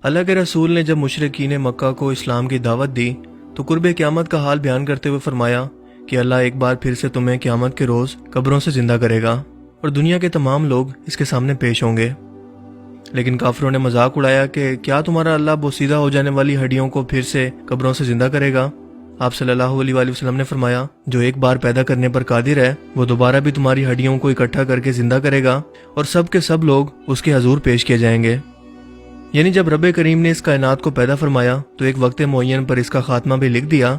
اللہ کے رسول نے جب مشرکین مکہ کو اسلام کی دعوت دی تو قرب قیامت کا حال بیان کرتے ہوئے فرمایا کہ اللہ ایک بار پھر سے تمہیں قیامت کے روز قبروں سے زندہ کرے گا اور دنیا کے تمام لوگ اس کے سامنے پیش ہوں گے۔ لیکن کافروں نے مذاق اڑایا کہ کیا تمہارا اللہ بوسیدہ ہو جانے والی ہڈیوں کو پھر سے قبروں سے زندہ کرے گا؟ آپ صلی اللہ علیہ وآلہ وسلم نے فرمایا جو ایک بار پیدا کرنے پر قادر ہے وہ دوبارہ بھی تمہاری ہڈیوں کو اکٹھا کر کے زندہ کرے گا اور سب کے سب لوگ اس کے حضور پیش کیے جائیں گے۔ یعنی جب رب کریم نے اس کائنات کو پیدا فرمایا تو ایک وقت معین پر اس کا خاتمہ بھی لکھ دیا،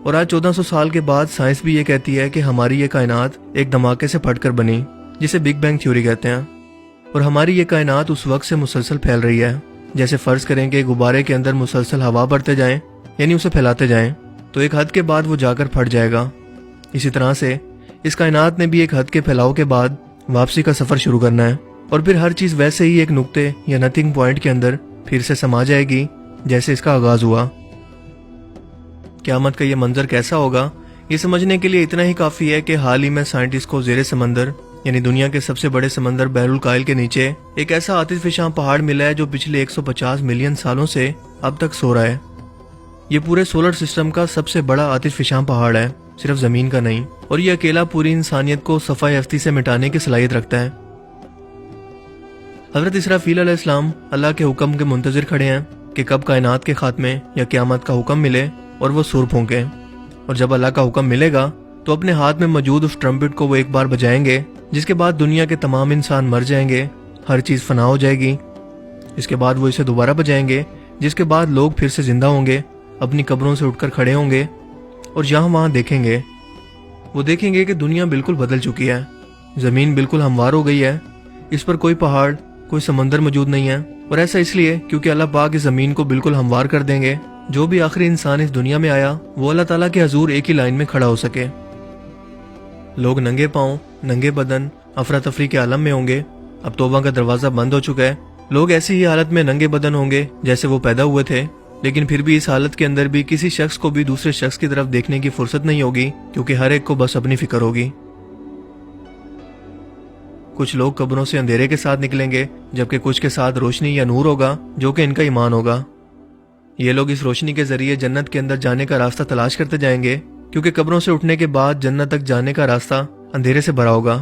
اور آج 1400 سال کے بعد سائنس بھی یہ کہتی ہے کہ ہماری یہ کائنات ایک دھماکے سے پھٹ کر بنی، جسے بگ بینگ تھیوری کہتے ہیں، اور ہماری یہ کائنات اس وقت سے مسلسل پھیل رہی ہے۔ جیسے فرض کریں کہ غبارے کے اندر مسلسل ہوا بھرتے جائیں، یعنی اسے پھیلاتے جائیں، تو ایک حد کے بعد وہ جا کر پھٹ جائے گا۔ اسی طرح سے اس کائنات نے بھی ایک حد کے پھیلاؤ کے بعد واپسی کا سفر شروع کرنا ہے، اور پھر ہر چیز ویسے ہی ایک نقطے یا نتھنگ پوائنٹ کے اندر پھر سے سما جائے گی جیسے اس کا آغاز ہوا۔ قیامت کا یہ منظر کیسا ہوگا یہ سمجھنے کے لیے اتنا ہی کافی ہے کہ حال ہی میں سائنٹسٹ کو زیر سمندر یعنی دنیا کے سب سے بڑے سمندر بحر الکاہل کے نیچے ایک ایسا آتش فشاں پہاڑ ملا ہے جو پچھلے 150 ملین سالوں سے اب تک سو رہا ہے۔ یہ پورے سولر سسٹم کا سب سے بڑا آتش فشاں پہاڑ ہے، صرف زمین کا نہیں، اور یہ اکیلا پوری انسانیت کو صفحہ ہستی سے مٹانے کی صلاحیت رکھتا ہے۔ حضرت اسرافیل علیہ السلام اللہ کے حکم کے منتظر کھڑے ہیں کہ کب کائنات کے خاتمے یا قیامت کا حکم ملے اور وہ سور پھونکیں، اور جب اللہ کا حکم ملے گا تو اپنے ہاتھ میں موجود اس ٹرمپٹ کو وہ ایک بار بجائیں گے، جس کے بعد دنیا کے تمام انسان مر جائیں گے، ہر چیز فنا ہو جائے گی۔ اس کے بعد وہ اسے دوبارہ بجائیں گے، جس کے بعد لوگ پھر سے زندہ ہوں گے، اپنی قبروں سے اٹھ کر کھڑے ہوں گے اور یہاں وہاں دیکھیں گے۔ وہ دیکھیں گے کہ دنیا بالکل بدل چکی ہے، زمین بالکل ہموار ہو گئی ہے، اس پر کوئی پہاڑ کوئی سمندر موجود نہیں ہے، اور ایسا اس لیے کیونکہ اللہ پاک اس زمین کو بالکل ہموار کر دیں گے۔ جو بھی آخری انسان اس دنیا میں آیا وہ اللہ تعالیٰ کے حضور ایک ہی لائن میں کھڑا ہو سکے۔ لوگ ننگے پاؤں ننگے بدن افراتفری کے عالم میں ہوں گے۔ اب توبہ کا دروازہ بند ہو چکا ہے، لوگ ایسی ہی حالت میں ننگے بدن ہوں گے جیسے وہ پیدا ہوئے تھے، لیکن پھر بھی اس حالت کے اندر بھی کسی شخص کو بھی دوسرے شخص کی طرف دیکھنے کی فرصت نہیں ہوگی، کیونکہ ہر ایک کو بس اپنی فکر ہوگی۔ کچھ لوگ قبروں سے اندھیرے کے ساتھ نکلیں گے، جبکہ کچھ کے ساتھ روشنی یا نور ہوگا جو کہ ان کا ایمان ہوگا۔ یہ لوگ اس روشنی کے ذریعے جنت کے اندر جانے کا راستہ تلاش کرتے جائیں گے، کیونکہ قبروں سے اٹھنے کے بعد جنت تک جانے کا راستہ اندھیرے سے بھرا ہوگا۔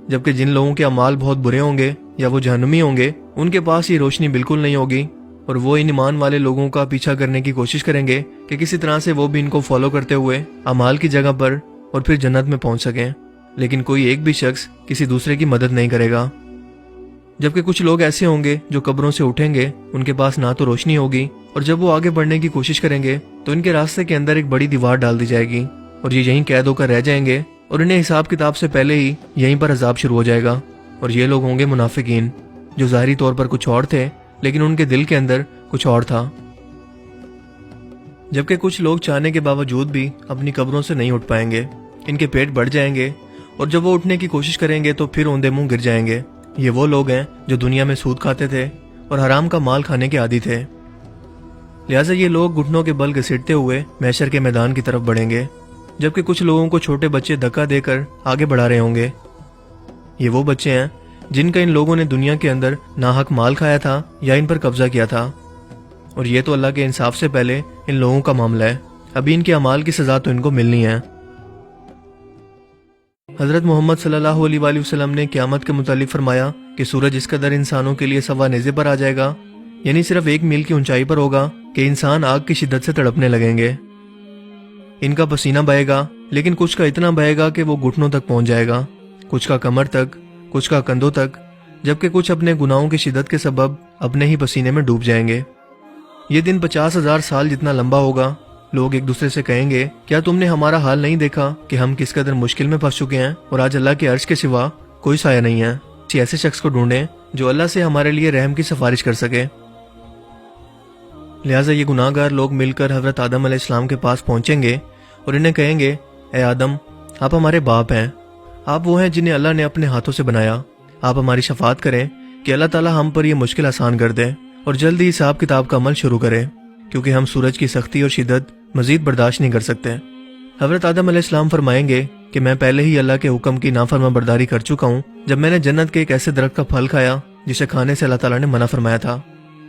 جبکہ جن لوگوں کے اعمال بہت برے ہوں گے یا وہ جہنمی ہوں گے، ان کے پاس یہ روشنی بالکل نہیں ہوگی، اور وہ ان ایمان والے لوگوں کا پیچھا کرنے کی کوشش کریں گے کہ کسی طرح سے وہ بھی ان کو فالو کرتے ہوئے اعمال کی جگہ پر اور پھر جنت میں پہنچ سکیں، لیکن کوئی ایک بھی شخص کسی دوسرے کی مدد نہیں کرے گا۔ جبکہ کچھ لوگ ایسے ہوں گے جو قبروں سے اٹھیں گے، ان کے پاس نہ تو روشنی ہوگی، اور جب وہ آگے بڑھنے کی کوشش کریں گے تو ان کے راستے کے اندر ایک بڑی دیوار ڈال دی جائے گی، اور یہ یہیں قید ہو کر رہ جائیں گے، اور انہیں حساب کتاب سے پہلے ہی یہیں پر عذاب شروع ہو جائے گا۔ اور یہ لوگ ہوں گے منافقین، جو ظاہری طور پر کچھ اور تھے لیکن ان کے دل کے اندر کچھ اور تھا۔ جبکہ کچھ لوگ چاہنے کے باوجود بھی اپنی قبروں سے نہیں اٹھ پائیں گے، ان کے پیٹ بڑھ جائیں گے، اور جب وہ اٹھنے کی کوشش کریں گے تو پھر اوندے منہ گر جائیں گے۔ یہ وہ لوگ ہیں جو دنیا میں سود کھاتے تھے اور حرام کا مال کھانے کے عادی تھے، لہٰذا یہ لوگ گھٹنوں کے بل گھسیٹتے ہوئے محشر کے میدان کی طرف بڑھیں گے، جبکہ کچھ لوگوں کو چھوٹے بچے دھکا دے کر آگے بڑھا رہے ہوں گے۔ یہ وہ بچے ہیں جن کا ان لوگوں نے دنیا کے اندر ناحق مال کھایا تھا یا ان پر قبضہ کیا تھا، اور یہ تو اللہ کے انصاف سے پہلے ان لوگوں کا معاملہ ہے، ابھی ان کے اعمال کی سزا تو ان کو ملنی ہے۔ حضرت محمد صلی اللہ علیہ وآلہ وسلم نے قیامت کے متعلق فرمایا کہ سورج اس قدر انسانوں کے لیے سوا نیزے پر آ جائے گا، یعنی صرف 1 میل کی اونچائی پر ہوگا، کہ انسان آگ کی شدت سے تڑپنے لگیں گے۔ ان کا پسینہ بہے گا، لیکن کچھ کا اتنا بہے گا کہ وہ گھٹنوں تک پہنچ جائے گا، کچھ کا کمر تک، کچھ کا کندھوں تک، جبکہ کچھ اپنے گناہوں کی شدت کے سبب اپنے ہی پسینے میں ڈوب جائیں گے۔ یہ دن 50,000 سال جتنا لمبا ہوگا۔ لوگ ایک دوسرے سے کہیں گے کیا تم نے ہمارا حال نہیں دیکھا کہ ہم کس قدر مشکل میں پھنس چکے ہیں، اور آج اللہ کے عرش کے سوا کوئی سایہ نہیں ہے۔ کسی ایسے شخص کو ڈھونڈیں جو اللہ سے ہمارے لیے رحم کی سفارش کر سکے۔ لہٰذا یہ گناہ گار لوگ مل کر حضرت آدم علیہ السلام کے پاس پہنچیں گے اور انہیں کہیں گے اے آدم، آپ ہمارے باپ ہیں، آپ وہ ہیں جنہیں اللہ نے اپنے ہاتھوں سے بنایا، آپ ہماری شفاعت کریں کہ اللہ تعالیٰ ہم پر یہ مشکل آسان کر دے اور جلد ہی حساب کتاب کا عمل شروع کرے، کیونکہ ہم سورج کی سختی اور شدت مزید برداشت نہیں کر سکتے۔ حضرت آدم علیہ السلام فرمائیں گے کہ میں پہلے ہی اللہ کے حکم کی نافرمان برداری کر چکا ہوں، جب میں نے جنت کے ایک ایسے درخت کا پھل کھایا جسے کھانے سے اللہ تعالیٰ نے منع فرمایا تھا،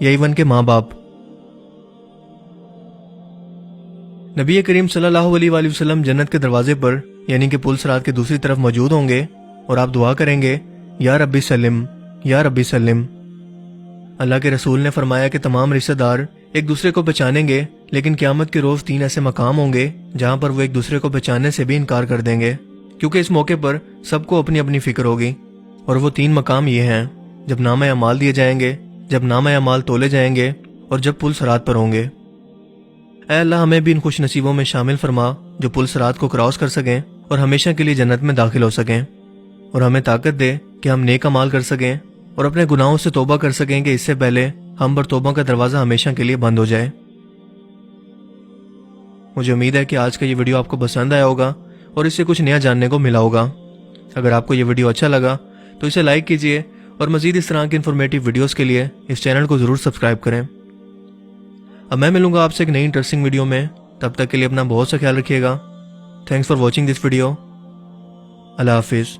یا ایون کے ماں باپ۔ نبی کریم صلی اللہ علیہ وآلہ وسلم جنت کے دروازے پر یعنی کہ پل صراط کے دوسری طرف موجود ہوں گے اور آپ دعا کریں گے، یا ربی سلم یا ربی سلم۔ اللہ کے رسول نے فرمایا کہ تمام رشتہ دار ایک دوسرے کو پہچانیں گے، لیکن قیامت کے روز 3 ایسے مقام ہوں گے جہاں پر وہ ایک دوسرے کو پہچاننے سے بھی انکار کر دیں گے، کیونکہ اس موقع پر سب کو اپنی اپنی فکر ہوگی۔ اور وہ 3 مقام یہ ہیں: جب نامہ اعمال دیے جائیں گے، جب نامہ اعمال تولے جائیں گے، اور جب پل صراط پر ہوں گے۔ اے اللہ ہمیں بھی ان خوش نصیبوں میں شامل فرما جو پل صراط کو کراس کر سکیں اور ہمیشہ کے لیے جنت میں داخل ہو سکیں، اور ہمیں طاقت دے کہ ہم نیک اعمال کر سکیں اور اپنے گناہوں سے توبہ کر سکیں کہ اس سے پہلے ہم پر توبہ کا دروازہ ہمیشہ کے لیے بند ہو جائے۔ مجھے امید ہے کہ آج کا یہ ویڈیو آپ کو پسند آیا ہوگا اور اس سے کچھ نیا جاننے کو ملا ہوگا۔ اگر آپ کو یہ ویڈیو اچھا لگا تو اسے لائک کیجئے اور مزید اس طرح کی انفارمیٹیو ویڈیوز کے لیے اس چینل کو ضرور سبسکرائب کریں۔ اب میں ملوں گا آپ سے ایک نئی انٹرسٹنگ ویڈیو میں، تب تک کے لیے اپنا بہت سا خیال رکھیے گا۔ Thanks for watching this video. اللہ حافظ۔